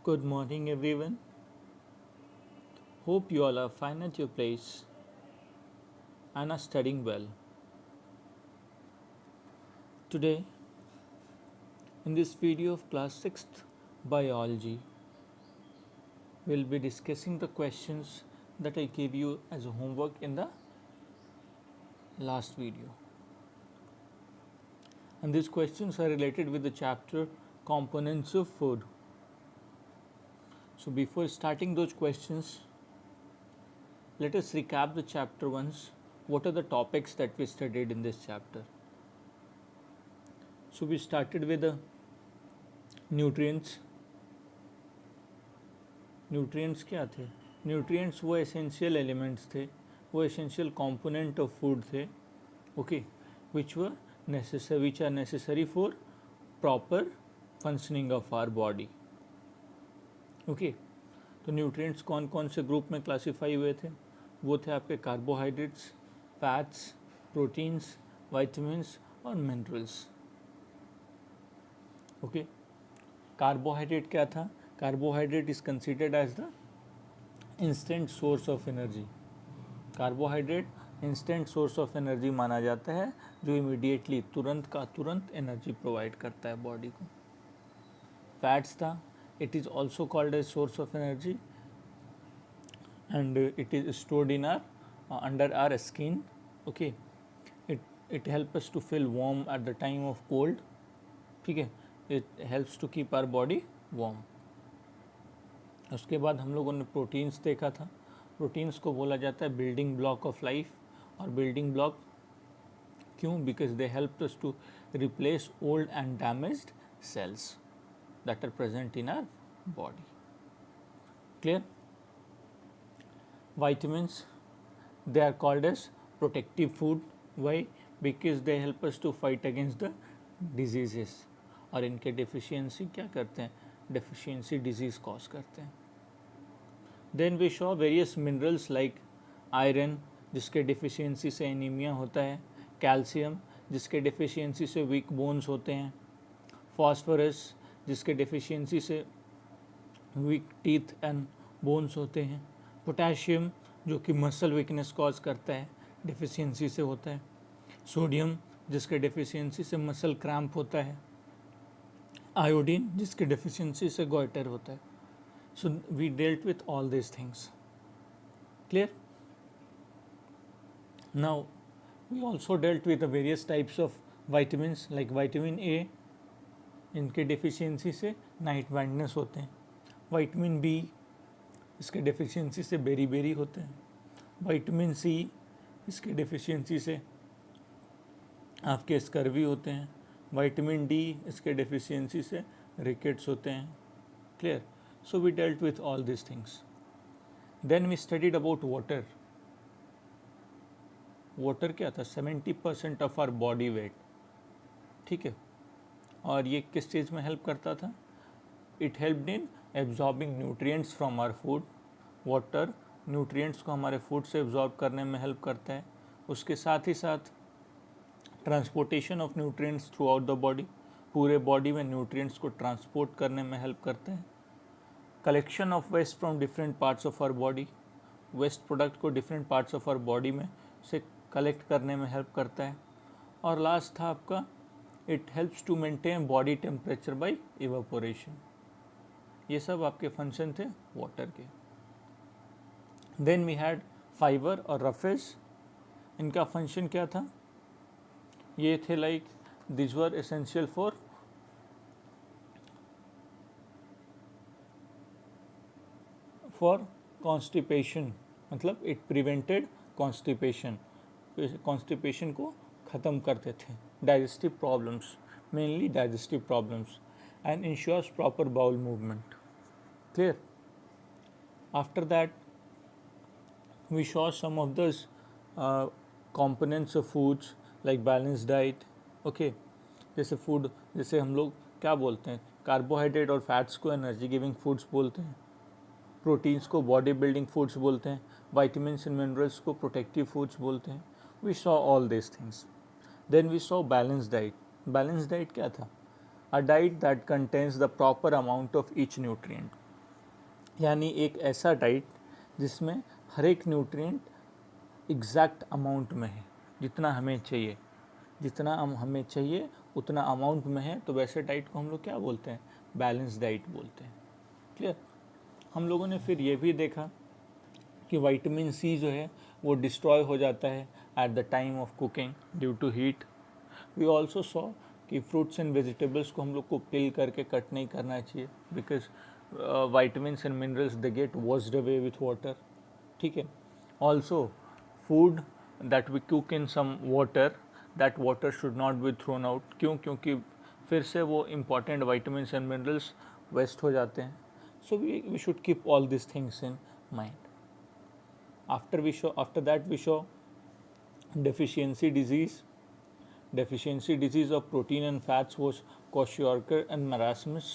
Good morning, everyone. Hope you all are fine at your place and are studying well. Today, in this video of class 6th biology, we'll be discussing the questions that I gave you as a homework in the last video. And these questions are related with the chapter components of food. So, before starting those questions, let us recap the chapter once. What are the topics that we studied in this chapter? So, we started with the nutrients क्या थे? Nutrients वो essential elements थे, वो essential component of food थे, okay, which are necessary for proper functioning of our body. Okay, तो nutrients कौन कौन से ग्रुप में क्लासीफाई हुए थे? वो थे आपके कार्बोहाइड्रेट्स, फैट्स, प्रोटीन्स, वाइटामिन्स और मिनरल्स. ओके, कार्बोहाइड्रेट क्या था? Carbohydrate is considered as the instant source of energy. Carbohydrate instant source of energy माना जाता है, जो इमीडिएटली तुरंत का तुरंत एनर्जी प्रोवाइड करता है बॉडी को. फैट्स था, it is also called as source of energy and it is stored in our under our skin. Okay, it help us to feel warm at the time of cold. ठीक है, it helps to keep our body warm. उसके बाद हम लोगों ने proteins देखा था. Proteins को बोला जाता है बिल्डिंग ब्लॉक ऑफ लाइफ. और बिल्डिंग ब्लॉक क्यों? Because they help us to replace old and damaged cells that are present in our body. Clear? Vitamins, they are called as protective food. Why? Because they help us to fight against the diseases. और इनके deficiency क्या करते हैं? Deficiency disease cause करते हैं. Then we show various minerals like iron, जिसके deficiency से anaemia होता है. कैल्शियम, जिसके डिफिशियंसी से वीक बोन्स होते हैं. फॉस्फोरस, जिसके डिफिशियंसी से वीक टीथ एंड बोन्स होते हैं. पोटेशियम, जो कि मसल वीकनेस कॉज करता है, डिफिशियंसी से होता है. सोडियम, जिसके डिफिशियंसी से मसल क्रैम्प होता है. आयोडीन, जिसके डिफिशियंसी से गॉइटर होता है. So we dealt with all this things. Clear? Now we also dealt with the various types of vitamins like vitamin A, इनके डिफिशियंसी से नाइट ब्लाइंडनेस होते हैं. विटामिन बी, इसके डिफिशियंसी से बेरी होते हैं. विटामिन सी, इसके डिफिशियंसी से आपके स्कर्वी होते हैं. विटामिन डी, इसके डिफिशियंसी से रिकेट्स होते हैं. Clear? So we dealt with all this things. Then we studied about water. Water क्या था? 70% ऑफ आवर बॉडी वेट. ठीक है, और ये किस चीज़ में हेल्प करता था? It helped in absorbing nutrients from our food. Water nutrients को हमारे फूड से एब्जॉर्ब करने में हेल्प करता है. उसके साथ ही साथ transportation of nutrients throughout the body, पूरे बॉडी में न्यूट्रिएंट्स को ट्रांसपोर्ट करने में हेल्प करते हैं. Collection of waste from different parts of our body, waste product को different parts of our body में से कलेक्ट करने में हेल्प करता है. और लास्ट था आपका, it helps to maintain body temperature by evaporation. ये सब आपके फंक्शन थे वाटर के. देन वी हैड फाइबर और रफेज. इनका फंक्शन क्या था? ये थे like this were essential for constipation, मतलब इट प्रिवेंटेड कॉन्स्टिपेशन. कॉन्स्टिपेशन को ख़त्म करते थे. Digestive problems, mainly digestive problems, and ensures proper bowel movement. Clear? After that we saw some of those components of foods like balanced diet. okay, जैसे food, जैसे हम लोग क्या बोलते हैं, कार्बोहाइड्रेट और फैट्स को एनर्जी गिविंग फूड्स बोलते हैं. प्रोटीन्स को बॉडी बिल्डिंग फूड्स बोलते हैं. विटामिन्स एंड मिनरल्स को प्रोटेक्टिव फूड्स बोलते हैं. We saw all this things. Then we saw balance diet. Balance diet क्या था? A diet that contains the proper amount of each nutrient. यानी एक ऐसा डाइट जिसमें हर एक न्यूट्रिएंट एग्जैक्ट अमाउंट में है, जितना हमें चाहिए, जितना हमें चाहिए उतना अमाउंट में है, तो वैसे डाइट को हम लोग क्या बोलते हैं? बैलेंस डाइट बोलते हैं। क्लियर? हम लोगों ने फिर ये भी देखा कि विटामिन सी जो है वो डिस्ट्रॉय हो जाता है at the time of cooking due to heat. We also saw कि फ्रूट्स एंड वेजिटेबल्स को हम लोग को पिल करके कट नहीं करना चाहिए, because vitamins and minerals they get washed away with water. ठीक है? Also food that we cook in some water, that water should not be thrown out. क्यों? क्योंकि फिर से वो important vitamins and minerals waste हो जाते हैं. So we should keep all these things in mind. After that we show deficiency disease. Deficiency disease of protein and fats was Kwashiorkor and marasmus.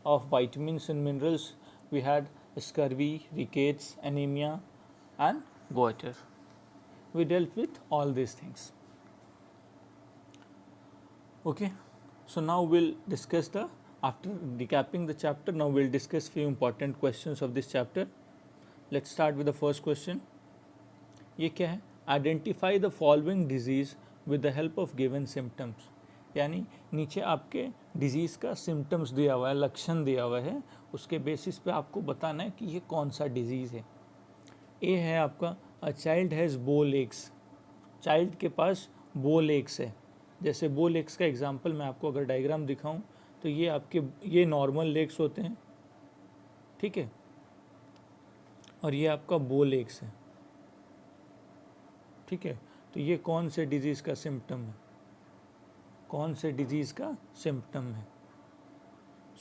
Of vitamins and minerals we had scurvy, rickets, anemia and goiter. We dealt with all these things. Okay, so now we'll discuss after recapping the chapter, now we'll discuss few important questions of this chapter. Let's start with the first question. ये क्या है? Identify the following disease with the help of given symptoms. यानी नीचे आपके disease का symptoms दिया हुआ है, लक्षण दिया हुआ है, उसके बेसिस पे आपको बताना है कि ये कौन सा डिजीज़ है. ए है आपका अ चाइल्ड हैज़ बो लेग्स. चाइल्ड के पास बो लेग्स है. जैसे बो लेग्स का एग्जांपल मैं आपको अगर डायग्राम दिखाऊं तो ये आपके ये नॉर्मल लेग्स होते हैं, ठीक है, और ये आपका बो लेग्स है, ठीक है. तो ये कौन से डिजीज़ का सिम्टम है? कौन से डिजीज़ का सिम्टम है?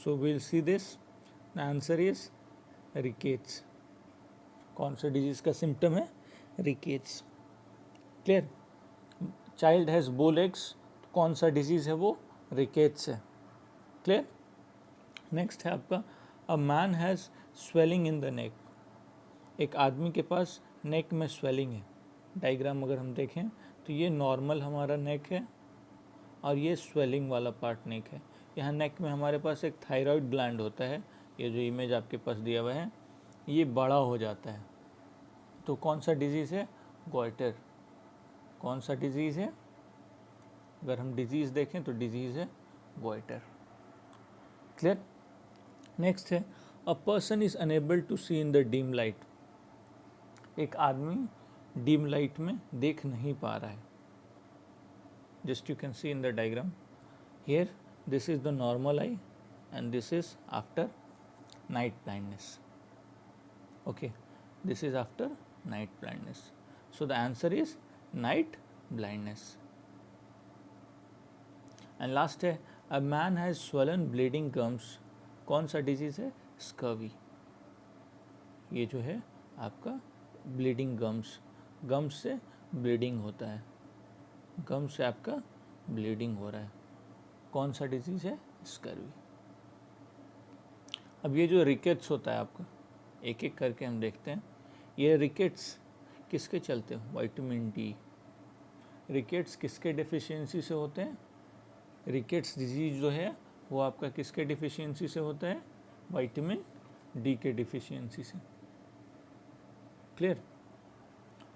So will see this. The answer is rickets. कौन से डिजीज़ का सिम्टम है? रिकेट्स. क्लियर? चाइल्ड हैज़ बो लेग्स, कौन सा डिजीज़ है वो? रिकेट्स है. क्लियर? नेक्स्ट है आपका a man has swelling in the neck. एक आदमी के पास नेक में स्वेलिंग है. डायग्राम अगर हम देखें तो ये नॉर्मल हमारा नेक है और ये स्वेलिंग वाला पार्ट नेक है. यहाँ नेक में हमारे पास एक थायराइड ग्लैंड होता है. ये जो इमेज आपके पास दिया हुआ है ये बड़ा हो जाता है. तो कौन सा डिजीज़ है? गॉइटर. कौन सा डिजीज़ है? अगर हम डिजीज़ देखें तो डिजीज़ है गॉइटर. क्लियर? नेक्स्ट है a person is unable to see in the dim light. एक आदमी डीम लाइट में देख नहीं पा रहा है. Just you can see in the diagram here, this is the normal eye and this is after night blindness. Okay, this is after night blindness. So the answer is night blindness. And last है a man has swollen bleeding gums. कौन सा disease है? Scurvy. ये जो है आपका bleeding gums, gums से bleeding होता है, गम से आपका ब्लीडिंग हो रहा है. कौन सा डिजीज़ है? स्कर्वी. अब ये जो रिकेट्स होता है आपका, एक एक करके हम देखते हैं. ये रिकेट्स किसके चलते हो? Vitamin D. रिकेट्स किसके डिफिशियंसी से होते हैं? रिकेट्स डिजीज़ जो है वो आपका किसके डिफिशियंसी से होता है? विटामिन डी के डिफिशियंसी से. क्लियर?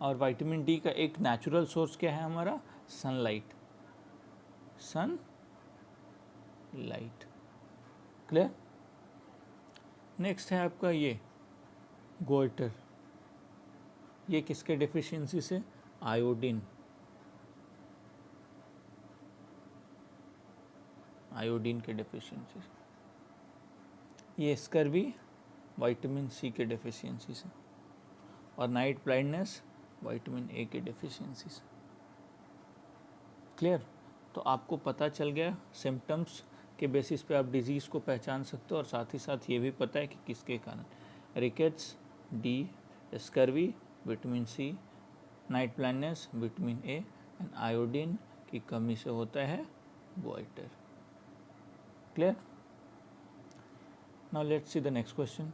और विटामिन डी का एक नेचुरल सोर्स क्या है हमारा? सनलाइट. सनलाइट. क्लियर? नेक्स्ट है आपका ये गोइटर. ये किसके डेफिशिएंसी से? आयोडीन. आयोडीन के डेफिशिएंसी से. ये स्कर्वी विटामिन सी के डेफिशिएंसी से. और नाइट ब्लाइंडनेस विटामिन ए के डेफिशिएंसी से. क्लियर? तो आपको पता चल गया सिम्टम्स के बेसिस पे आप डिजीज़ को पहचान सकते हो, और साथ ही साथ ये भी पता है कि किसके कारण. Rickets, D, scurvy, vitamin C, night blindness vitamin A, and iodine की कमी से होता है goitre. Clear? Now let's see the next question.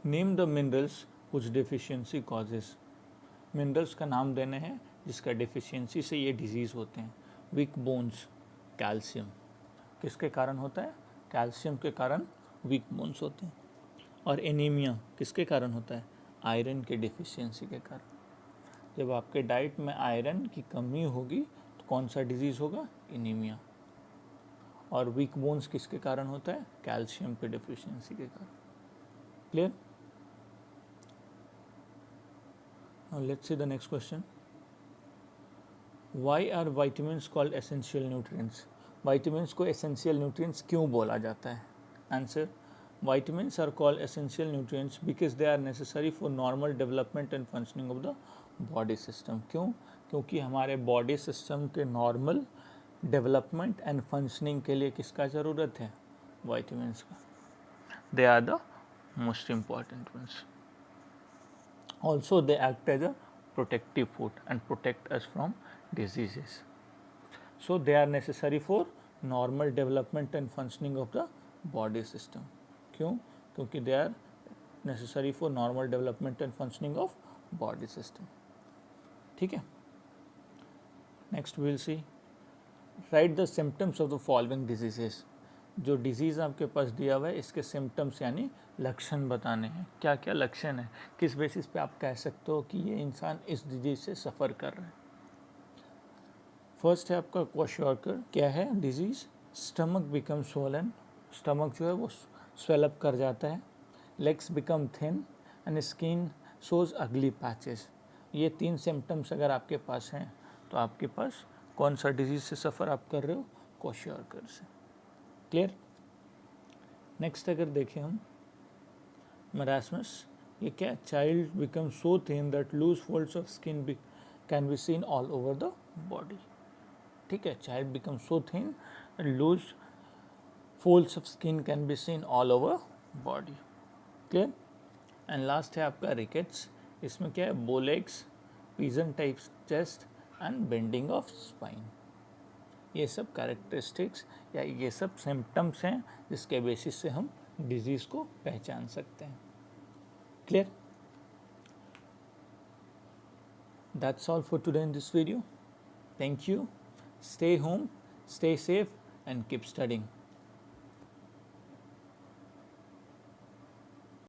Name the minerals which deficiency causes. Minerals का नाम देने हैं जिसका डेफिशिएंसी से ये डिजीज़ होते हैं. Weak bones, calcium. किसके कारण होता है? कैल्शियम के कारण वीक बोन्स होते हैं। और एनीमिया किसके कारण होता है? आयरन के डिफिशियंसी के कारण। जब आपके डाइट में आयरन की कमी होगी तो कौन सा डिजीज़ होगा? एनीमिया। और वीक बोन्स किसके कारण होता है? कैल्शियम के डिफिशियंसी के कारण। Clear? Now let's see the next question. Why are vitamins called essential nutrients? Vitamins को essential nutrients क्यों बोला जाता है? Answer: Vitamins are called essential nutrients because they are necessary for normal development and functioning of the body system. क्यों? क्योंकि हमारे body system के normal development and functioning के लिए किसका ज़रूरत है? Vitamins का. They are the most important ones. Also, they act as a protective food and protect us from diseases. So, they are necessary for normal development and functioning of the body system. क्यों? क्योंकि they are necessary for normal development and functioning of body system. ठीक है? Next we will see. Write the symptoms of the following diseases. जो disease आपके पास दिया हुआ है इसके सिम्टम्स यानी लक्षण बताने हैं। क्या क्या लक्षण है, किस बेसिस पे आप कह सकते हो कि ये इंसान इस डिजीज़ से सफ़र कर रहा है। फर्स्ट है आपका क्वाशॉर्कर। क्या है disease? Stomach become swollen, stomach जो है वो स्वेलअप कर जाता है। Legs become thin and skin shows अगली पैचेस। ये 3 सिम्टम्स अगर आपके पास हैं तो आपके पास कौन सा डिजीज़ से सफ़र आप कर रहे हो? क्वाशॉर्कर से। क्लियर? नेक्स्ट अगर देखें हम मरासमस, ये क्या? Child become so thin that loose folds of skin can be seen all over the body. ठीक है, child become so thin loose folds of skin can be seen all over body. Clear? And last है आपका rickets. इसमें क्या है? Bowlegs, pigeon type chest and bending of spine. ये सब characteristics या ये सब सिम्टम्स हैं जिसके बेसिस से हम डिजीज़ को पहचान सकते हैं। Clear? That's all for today in this video. Thank you. Stay home, stay safe and keep studying.